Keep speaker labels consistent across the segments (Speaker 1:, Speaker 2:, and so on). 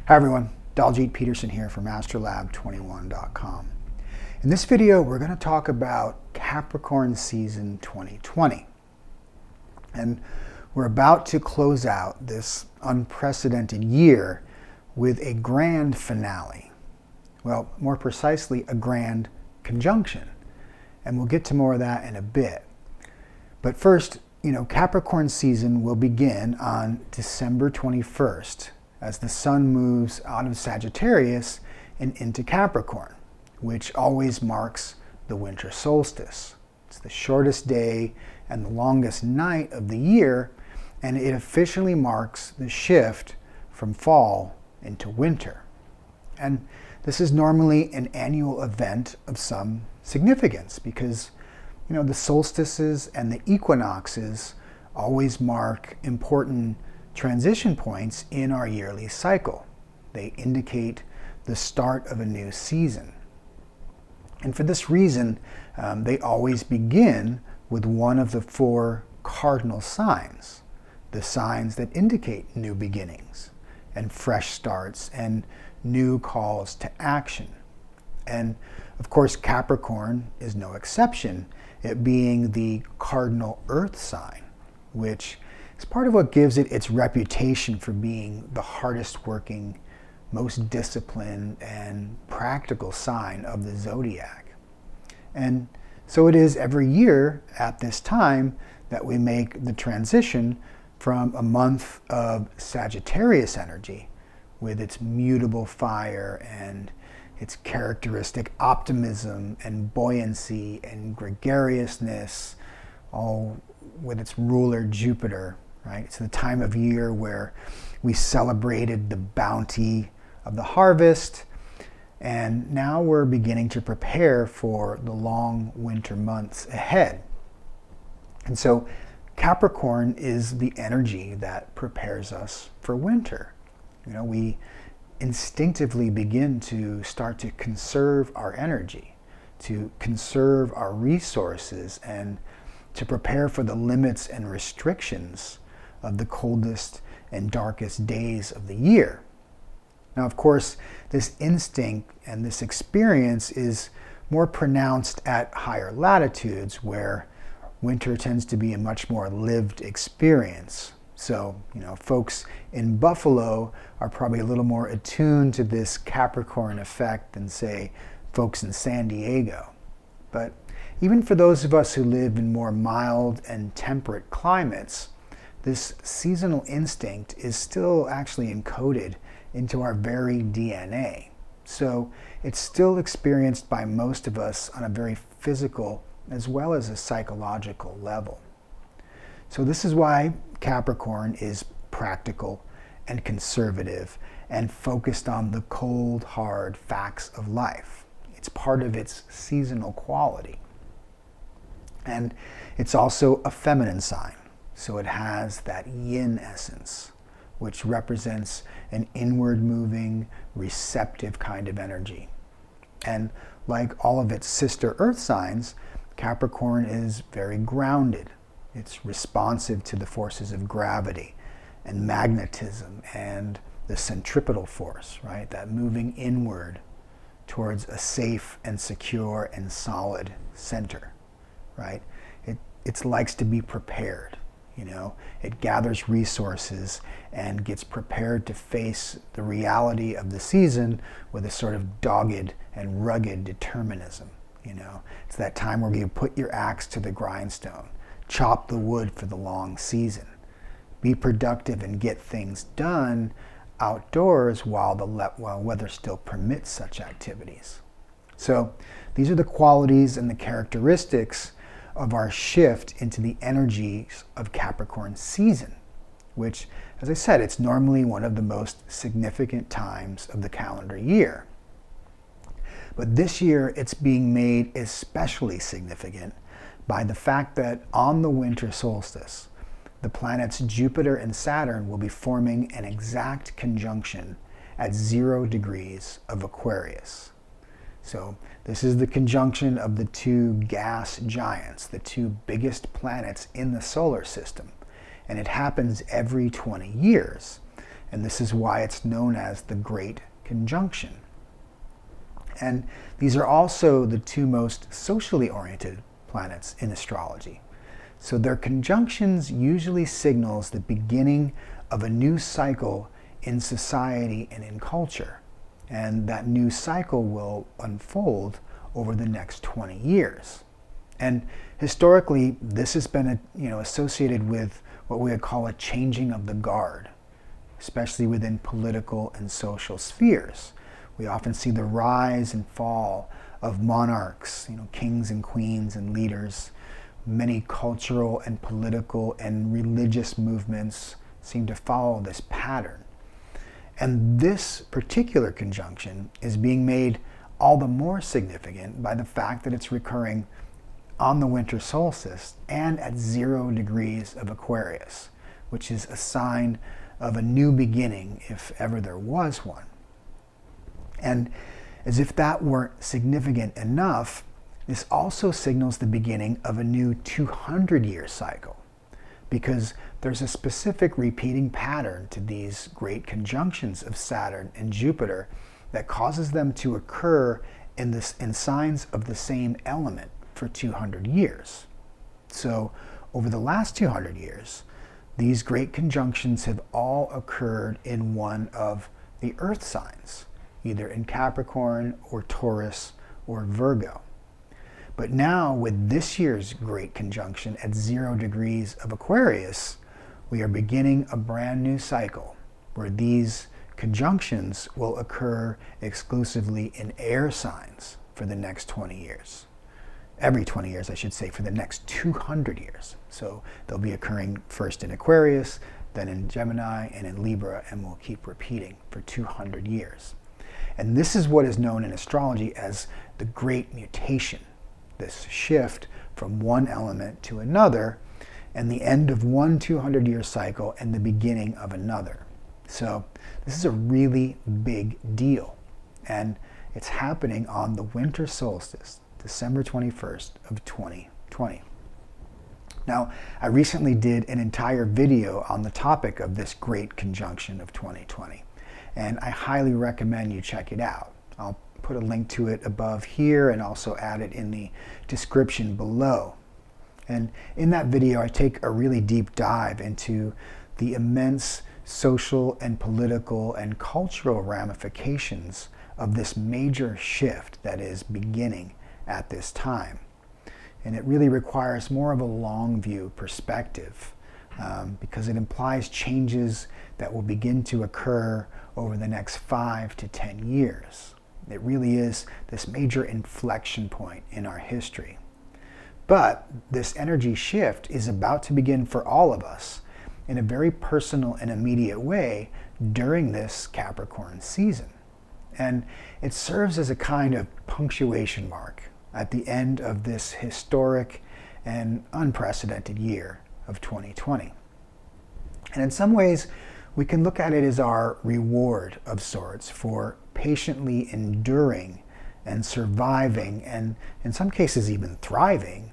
Speaker 1: Hi everyone, Daljeet Peterson here from astrolab21.com. In this video, we're going to talk about Capricorn season 2020. And we're about to close out this unprecedented year with a grand finale. Well, more precisely, a grand conjunction. And we'll get to more of that in a bit. But first, Capricorn season will begin on December 21st as the sun moves out of Sagittarius and into Capricorn, which always marks the winter solstice. It's the shortest day and the longest night of the year, and it officially marks the shift from fall into winter. And this is normally an annual event of some significance because, the solstices and the equinoxes always mark important transition points in our yearly cycle. They indicate the start of a new season. And for this reason, they always begin with one of the four cardinal signs, the signs that indicate new beginnings and fresh starts and new calls to action. And of course, Capricorn is no exception, it being the cardinal earth sign, which is part of what gives it its reputation for being the hardest working, most disciplined, and practical sign of the zodiac. And so it is every year at this time that we make the transition from a month of Sagittarius energy with its mutable fire and its characteristic optimism and buoyancy and gregariousness, all with its ruler Jupiter, right? It's the time of year where we celebrated the bounty of the harvest, and now we're beginning to prepare for the long winter months ahead. And so Capricorn is the energy that prepares us for winter. We instinctively begin to start to conserve our energy, to conserve our resources, and to prepare for the limits and restrictions of the coldest and darkest days of the year. Now, of course, this instinct and this experience is more pronounced at higher latitudes where winter tends to be a much more lived experience. So, folks in Buffalo are probably a little more attuned to this Capricorn effect than, say, folks in San Diego. But even for those of us who live in more mild and temperate climates, this seasonal instinct is still actually encoded into our very DNA. So it's still experienced by most of us on a very physical as well as a psychological level. So this is why Capricorn is practical and conservative and focused on the cold, hard facts of life. It's part of its seasonal quality. And it's also a feminine sign, so it has that yin essence, which represents an inward moving, receptive kind of energy. And like all of its sister earth signs, Capricorn is very grounded. It's responsive to the forces of gravity and magnetism and the centripetal force, right? That moving inward towards a safe and secure and solid center, right? It likes to be prepared, It gathers resources and gets prepared to face the reality of the season with a sort of dogged and rugged determinism, It's that time where you put your axe to the grindstone, chop the wood for the long season, be productive and get things done outdoors while weather still permits such activities. So these are the qualities and the characteristics of our shift into the energies of Capricorn season, which, as I said, it's normally one of the most significant times of the calendar year. But this year it's being made especially significant by the fact that on the winter solstice, the planets Jupiter and Saturn will be forming an exact conjunction at 0 degrees of Aquarius. So this is the conjunction of the two gas giants, the two biggest planets in the solar system. And it happens every 20 years. And this is why it's known as the Great Conjunction. And these are also the two most socially oriented planets in astrology. So their conjunctions usually signals the beginning of a new cycle in society and in culture. And that new cycle will unfold over the next 20 years. And historically, this has been associated with what we would call a changing of the guard, especially within political and social spheres. We often see the rise and fall of monarchs, kings and queens and leaders. Many cultural and political and religious movements seem to follow this pattern. And this particular conjunction is being made all the more significant by the fact that it's recurring on the winter solstice and at 0 degrees of Aquarius, which is a sign of a new beginning if ever there was one. And as if that weren't significant enough, this also signals the beginning of a new 200-year cycle, because there's a specific repeating pattern to these great conjunctions of Saturn and Jupiter that causes them to occur in signs of the same element for 200 years. So over the last 200 years, these great conjunctions have all occurred in one of the Earth signs, either in Capricorn or Taurus or Virgo. But now with this year's great conjunction at 0 degrees of Aquarius, we are beginning a brand new cycle where these conjunctions will occur exclusively in air signs for the next 20 years. Every 20 years, I should say, for the next 200 years. So they'll be occurring first in Aquarius, then in Gemini, and in Libra, and will keep repeating for 200 years. And this is what is known in astrology as the Great Mutation, this shift from one element to another, and the end of one 200-year cycle and the beginning of another. So this is a really big deal. And it's happening on the winter solstice, December 21st of 2020. Now, I recently did an entire video on the topic of this great conjunction of 2020, and I highly recommend you check it out. I'll put a link to it above here and also add it in the description below. And in that video, I take a really deep dive into the immense social and political and cultural ramifications of this major shift that is beginning at this time. And it really requires more of a long view perspective because it implies changes that will begin to occur over the next 5 to 10 years. It really is this major inflection point in our history. But this energy shift is about to begin for all of us in a very personal and immediate way during this Capricorn season. And it serves as a kind of punctuation mark at the end of this historic and unprecedented year of 2020. And in some ways, we can look at it as our reward of sorts for patiently enduring and surviving, and in some cases even thriving,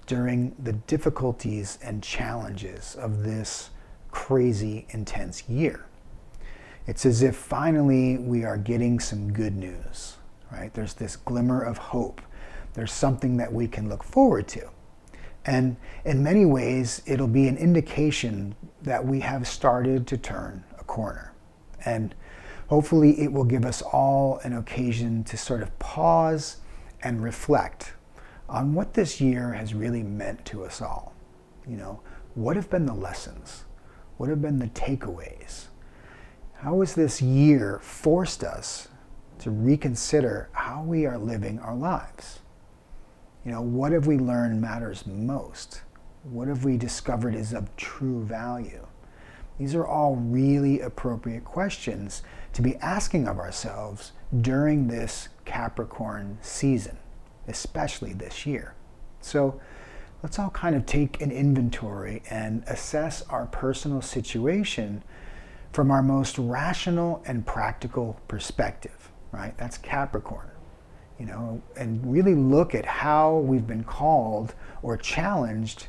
Speaker 1: during the difficulties and challenges of this crazy, intense year. It's as if finally we are getting some good news, right? There's this glimmer of hope. There's something that we can look forward to. And in many ways, it'll be an indication that we have started to turn a corner. And hopefully it will give us all an occasion to sort of pause and reflect on what this year has really meant to us all. You know, what have been the lessons? What have been the takeaways? How has this year forced us to reconsider how we are living our lives? You know, what have we learned matters most? What have we discovered is of true value? These are all really appropriate questions to be asking of ourselves during this Capricorn season, especially this year. So let's all kind of take an inventory and assess our personal situation from our most rational and practical perspective, right? That's Capricorn. And really look at how we've been called or challenged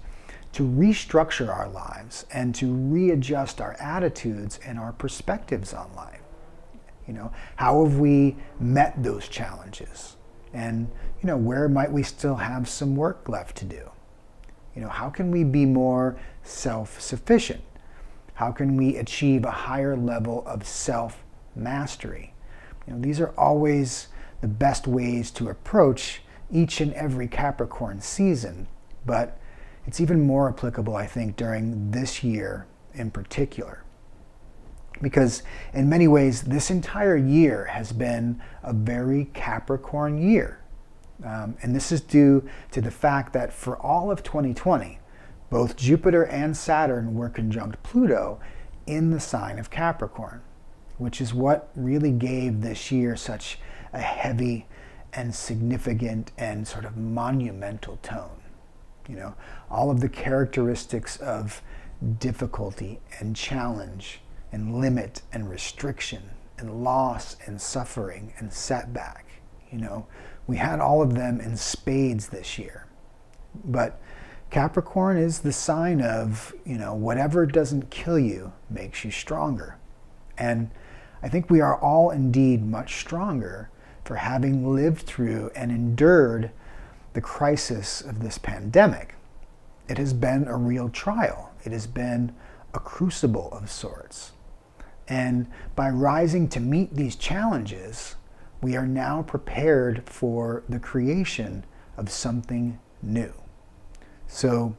Speaker 1: to restructure our lives and to readjust our attitudes and our perspectives on life. How have we met those challenges? And, where might we still have some work left to do? How can we be more self-sufficient? How can we achieve a higher level of self-mastery? These are always the best ways to approach each and every Capricorn season, but it's even more applicable, I think, during this year in particular. Because in many ways, this entire year has been a very Capricorn year. And this is due to the fact that for all of 2020, both Jupiter and Saturn were conjunct Pluto in the sign of Capricorn, which is what really gave this year such a heavy and significant and sort of monumental tone. All of the characteristics of difficulty and challenge and limit and restriction and loss and suffering and setback. We had all of them in spades this year. But Capricorn is the sign of, whatever doesn't kill you makes you stronger. And I think we are all indeed much stronger for having lived through and endured the crisis of this pandemic. It has been a real trial. It has been a crucible of sorts. And by rising to meet these challenges, we are now prepared for the creation of something new. So,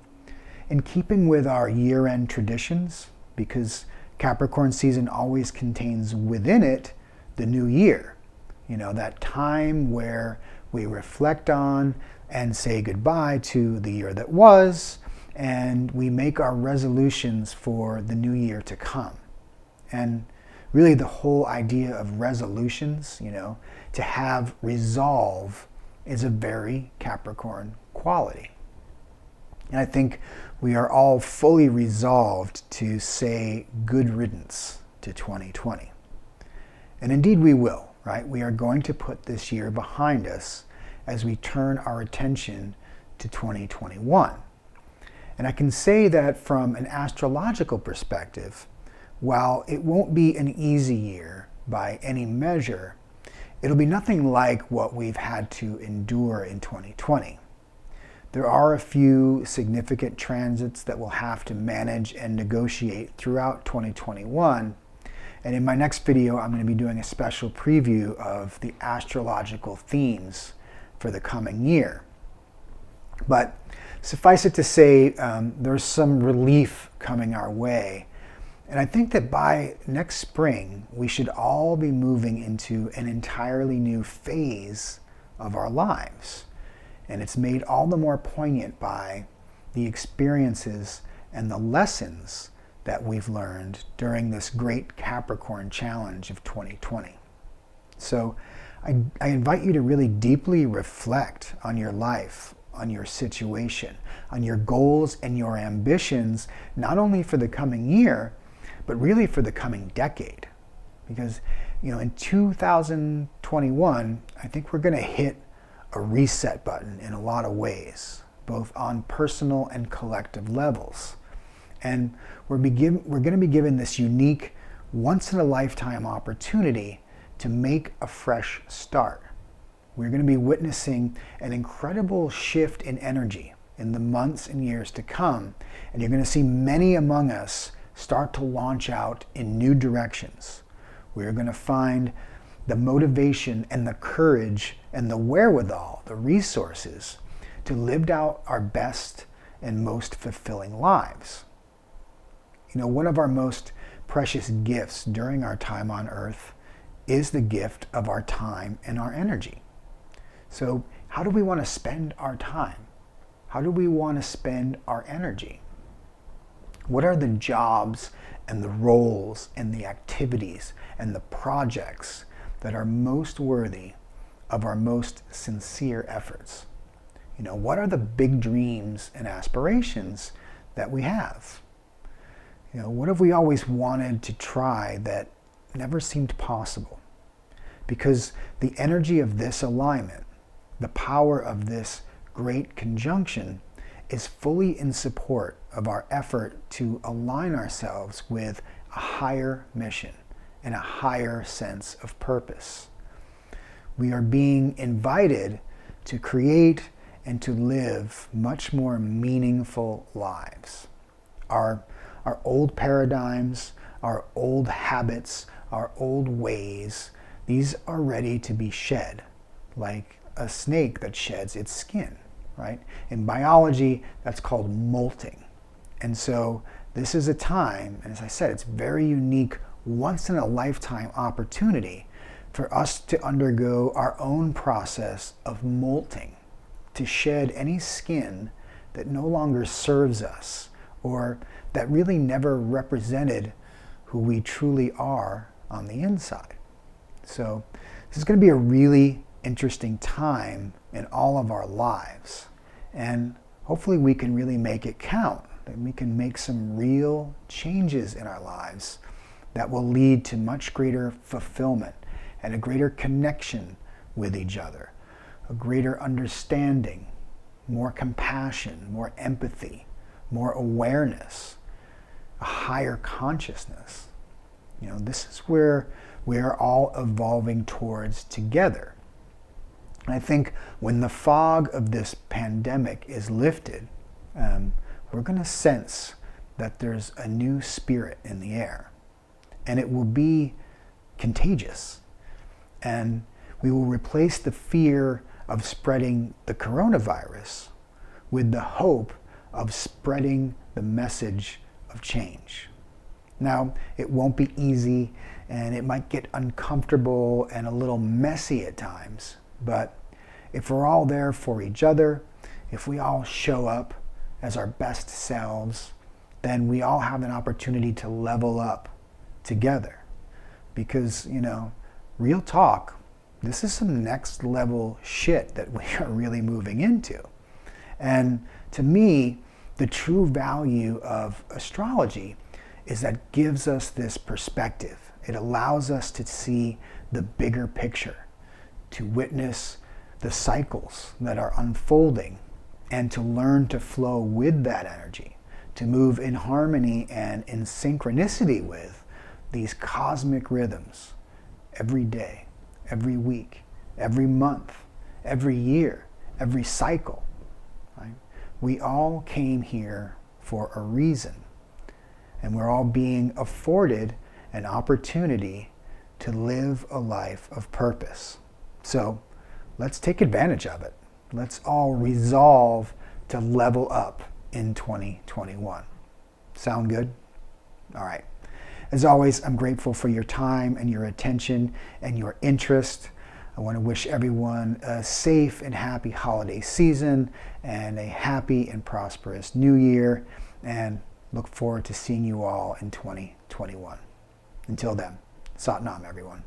Speaker 1: in keeping with our year-end traditions, because Capricorn season always contains within it the new year, that time where we reflect on and say goodbye to the year that was, and we make our resolutions for the new year to come. And really the whole idea of resolutions, to have resolve, is a very Capricorn quality. And I think we are all fully resolved to say good riddance to 2020. And indeed we will, right? We are going to put this year behind us as we turn our attention to 2021. And I can say that from an astrological perspective, while it won't be an easy year by any measure, it'll be nothing like what we've had to endure in 2020. There are a few significant transits that we'll have to manage and negotiate throughout 2021. And in my next video, I'm going to be doing a special preview of the astrological themes for the coming year. But suffice it to say, there's some relief coming our way. And I think that by next spring, we should all be moving into an entirely new phase of our lives. And it's made all the more poignant by the experiences and the lessons that we've learned during this great Capricorn challenge of 2020. So I invite you to really deeply reflect on your life, on your situation, on your goals and your ambitions, not only for the coming year, but really for the coming decade. Because, in 2021, I think we're going to hit a reset button in a lot of ways, both on personal and collective levels. And we're going to be given this unique, once-in-a-lifetime opportunity to make a fresh start. We're going to be witnessing an incredible shift in energy in the months and years to come, and you're going to see many among us start to launch out in new directions. We're going to find the motivation and the courage and the wherewithal, the resources, to live out our best and most fulfilling lives. One of our most precious gifts during our time on Earth is the gift of our time and our energy. So how do we want to spend our time? How do we want to spend our energy? What are the jobs and the roles and the activities and the projects that are most worthy of our most sincere efforts? What are the big dreams and aspirations that we have? What have we always wanted to try that never seemed possible? Because the energy of this alignment, the power of this great conjunction, is fully in support of our effort to align ourselves with a higher mission and a higher sense of purpose. We are being invited to create and to live much more meaningful lives. Our old paradigms, our old habits, our old ways, these are ready to be shed, like a snake that sheds its skin, right? In biology, that's called molting. And so this is a time, and as I said, it's very unique, once in a lifetime opportunity for us to undergo our own process of molting, to shed any skin that no longer serves us or that really never represented who we truly are on the inside. So this is going to be a really interesting time in all of our lives. And hopefully we can really make it count, that we can make some real changes in our lives that will lead to much greater fulfillment and a greater connection with each other, a greater understanding, more compassion, more empathy, more awareness, a higher consciousness. You know, this is where we are all evolving towards together. And I think when the fog of this pandemic is lifted, we're going to sense that there's a new spirit in the air, and it will be contagious. And we will replace the fear of spreading the coronavirus with the hope of spreading the message of change. Now, it won't be easy, and it might get uncomfortable and a little messy at times, but if we're all there for each other, if we all show up as our best selves, then we all have an opportunity to level up together. Because, you know, real talk, this is some next level shit that we are really moving into. And to me, the true value of astrology is that it gives us this perspective. It allows us to see the bigger picture, to witness the cycles that are unfolding, and to learn to flow with that energy, to move in harmony and in synchronicity with these cosmic rhythms every day, every week, every month, every year, every cycle. Right? We all came here for a reason, and we're all being afforded an opportunity to live a life of purpose. So let's take advantage of it. Let's all resolve to level up in 2021. Sound good? All right. As always, I'm grateful for your time and your attention and your interest. I want to wish everyone a safe and happy holiday season and a happy and prosperous new year, and look forward to seeing you all in 2021. Until then, Sat Nam, everyone.